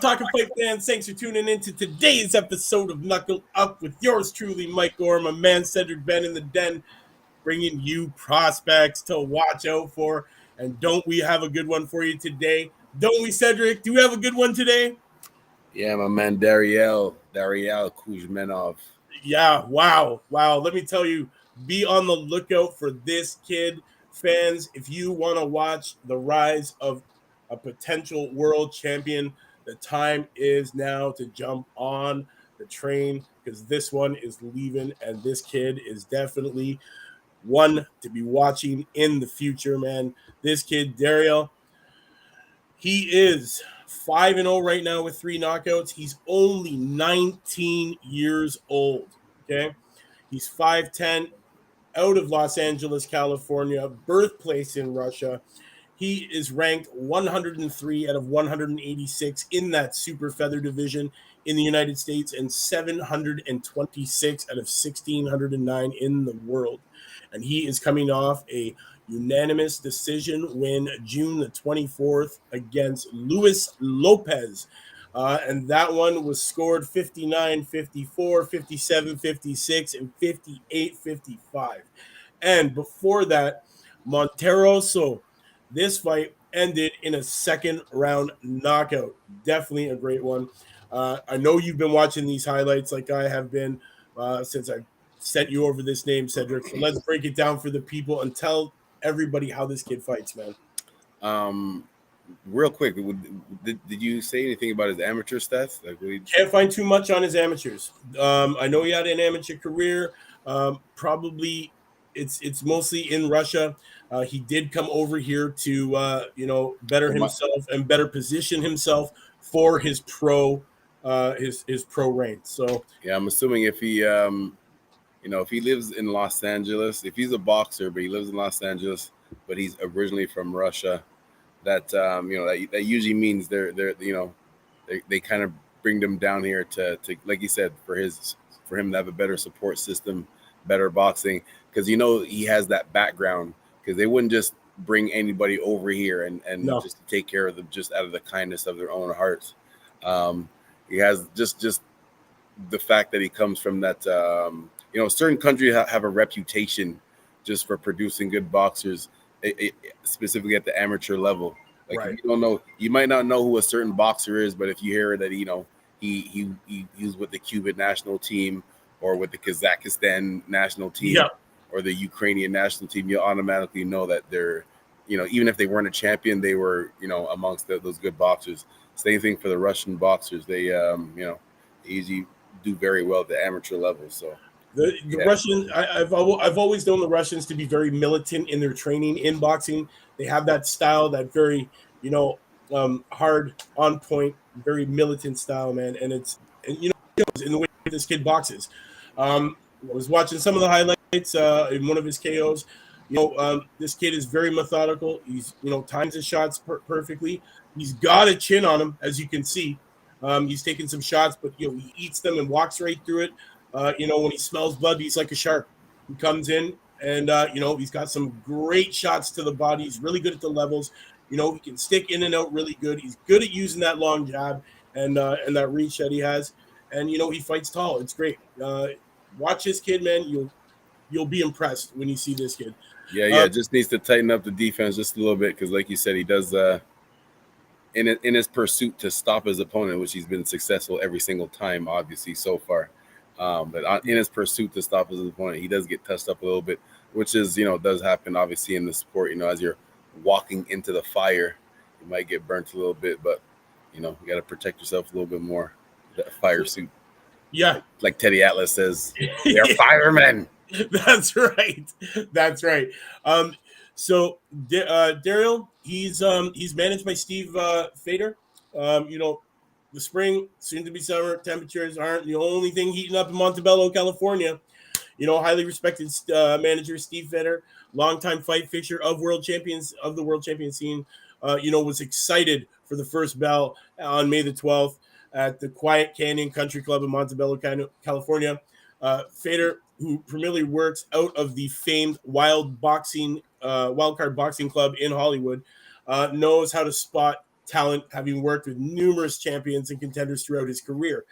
Talkin Fight fans? Thanks for tuning in to today's episode of Knuckle Up with yours truly, Mike Gore, my man Cedric, Benn in the den, bringing you prospects to watch out for. And don't we have a good one for you today? Don't we, Cedric? Do we have a good one today? Yeah, my man Dariial Kuchmenov. Yeah, wow. Let me tell you, be on the lookout for this kid, fans. If you want to watch the rise of a potential world champion, the time is now to jump on the train because this one is leaving, and this kid is definitely one to be watching in the future, man. This kid, Dariial, he is 5-0 right now with 3 knockouts. He's only 19 years old. Okay. He's 5'10, out of Los Angeles, California, birthplace in Russia. He is ranked 103 out of 186 in that super feather division in the United States and 726 out of 1,609 in the world. And he is coming off a unanimous decision win June the 24th against Luis Lopez. And that one was scored 59-54, 57-56, and 58-55. And before that, Monteroso, this fight ended in a second round knockout. Definitely a great one. I know you've been watching these highlights like I have been since I sent you over this name, Cedric. So let's break it down for the people and tell everybody how this kid fights, man. Real quick, did you say anything about his amateur stats? Can't find too much on his amateurs. I know he had an amateur career. Probably it's mostly in Russia. He did come over here to better himself and better position himself for his pro his pro reign. So yeah, I'm assuming if he if he lives in Los Angeles, if he's a boxer but he lives in Los Angeles, but he's originally from Russia, that that usually means they kind of bring them down here to like you said, for him to have a better support system, better boxing, because he has that background, because they wouldn't just bring anybody over here and No. just to take care of them just out of the kindness of their own hearts. He has just the fact that he comes from that certain countries have a reputation just for producing good boxers, specifically at the amateur level. Like, right. If you don't know, you might not know who a certain boxer is, but if you hear that he's with the Cuban national team or with the Kazakhstan national team, yeah, or the Ukrainian national team, you automatically know that they're, even if they weren't a champion, they were, amongst those good boxers. Same thing for the Russian boxers. They, they usually do very well at the amateur level. So the Russian, I've always known the Russians to be very militant in their training in boxing. They have that style, that very, hard, on point, very militant style, man. And it's in the way this kid boxes. I was watching some of the highlights in one of his KOs. This kid is very methodical. He's times his shots perfectly. He's got a chin on him, as you can see. He's taking some shots, but he eats them and walks right through it. When he smells blood, he's like a shark. He comes in and he's got some great shots to the body. He's really good at the levels. He can stick in and out really good. He's good at using that long jab and that reach that he has. And he fights tall. It's great. Watch this kid, man. You'll be impressed when you see this kid. Yeah, just needs to tighten up the defense just a little bit, because, like you said, he does in his pursuit to stop his opponent, which he's been successful every single time, obviously so far. But in his pursuit to stop his opponent, he does get touched up a little bit, which is does happen obviously in the sport. As you're walking into the fire, you might get burnt a little bit, but you got to protect yourself a little bit more. That fire suit. Yeah, like Teddy Atlas says, they're firemen. That's right. So Dariial, he's managed by Steve Fader. The spring, soon to be summer, temperatures aren't the only thing heating up in Montebello, California. Highly respected manager Steve Fader, longtime fight fixture of the world champion scene. Was excited for the first bell on May the 12th at the Quiet Canyon Country Club in Montebello, California. Fader, who primarily works out of the famed Wildcard Boxing Club in Hollywood, knows how to spot talent, having worked with numerous champions and contenders throughout his career.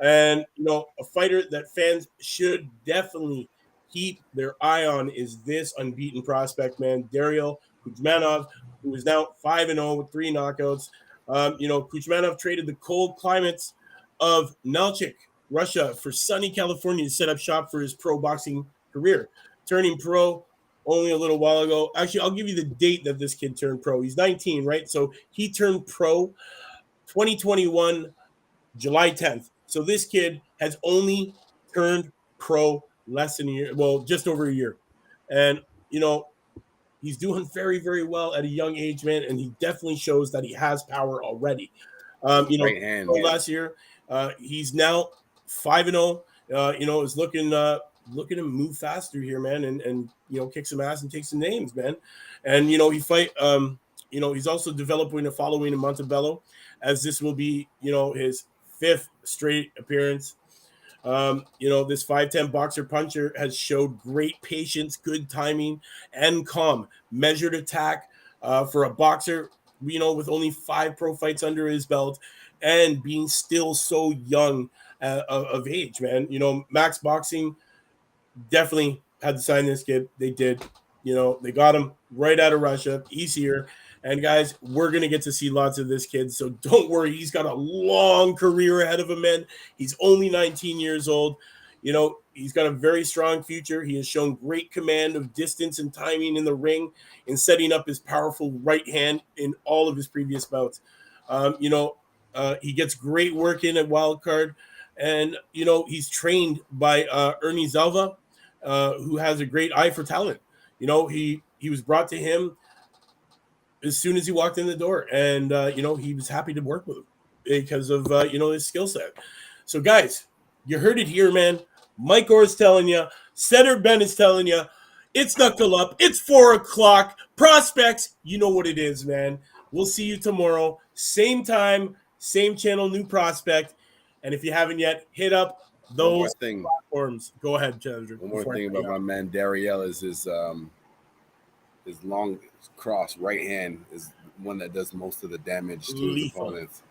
And, a fighter that fans should definitely keep their eye on is this unbeaten prospect, man, Dariial Kuchmenov, who is now 5-0 with 3 knockouts. Kuchmenov traded the cold climates of Nalchik, Russia, for sunny California to set up shop for his pro boxing career, turning pro only a little while ago. Actually, I'll give you the date that this kid turned pro. He's 19, right? So he turned pro 2021, July 10th. So this kid has only turned pro less than a year, well, just over a year. And, he's doing very, very well at a young age, man. And he definitely shows that he has power already. Right hand, man. Last year, he's now 5-0. Is looking to move faster here, man, and kick some ass and take some names, man. And he's also developing a following in Montebello, as this will be his 5th straight appearance. This 5'10" boxer puncher has showed great patience, good timing, and calm, measured attack for a boxer, with only 5 pro fights under his belt and being still so young of age, man. Max Boxing definitely had to sign this kid. They did. They got him right out of Russia. He's here. And guys, we're going to get to see lots of this kid. So don't worry. He's got a long career ahead of him, man. He's only 19 years old. He's got a very strong future. He has shown great command of distance and timing in the ring in setting up his powerful right hand in all of his previous bouts. He gets great work in at Wild Card. And, he's trained by Ernie Zalva, who has a great eye for talent. He was brought to him as soon as he walked in the door, and he was happy to work with him because of his skill set. So guys, you heard it here, man. Mike Orr is telling you, Cedric Benn is telling you, it's Knuckle Up. It's 4:00. Prospects, you know what it is, man. We'll see you tomorrow, same time, same channel, new prospect. And if you haven't yet, hit up those platforms. Go ahead, Cedric. One more thing about my man Dariial is his long cross right hand is one that does most of the damage to his opponents.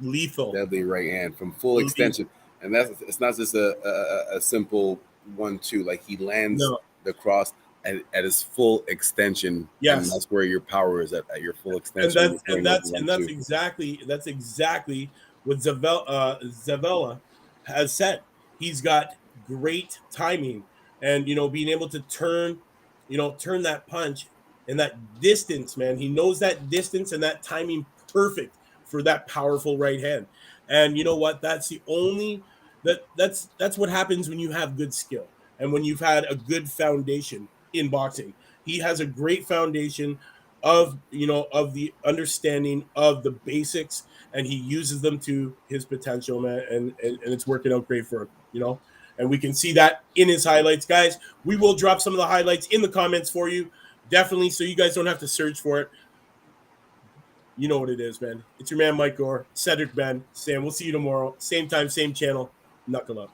Lethal. Deadly right hand from full extension. And it's not just a simple 1-2. Like, he lands the cross at his full extension. Yes. And that's where your power is at your full extension. And that's exactly what Zavella has said. He's got great timing and being able to turn that punch and that distance, man. He knows that distance and that timing perfect for that powerful right hand. And you know what? That's the only that's what happens when you have good skill and when you've had a good foundation in boxing. He has a great foundation of the understanding of the basics, and he uses them to his potential, man, and it's working out great for him, and we can see that in his highlights. Guys, we will drop some of the highlights in the comments for you, definitely, so you guys don't have to search for it. You know what it is, man. It's your man Mike Orr, Cedric Benn, Sam. We'll see you tomorrow, same time, same channel. Knuckle Up.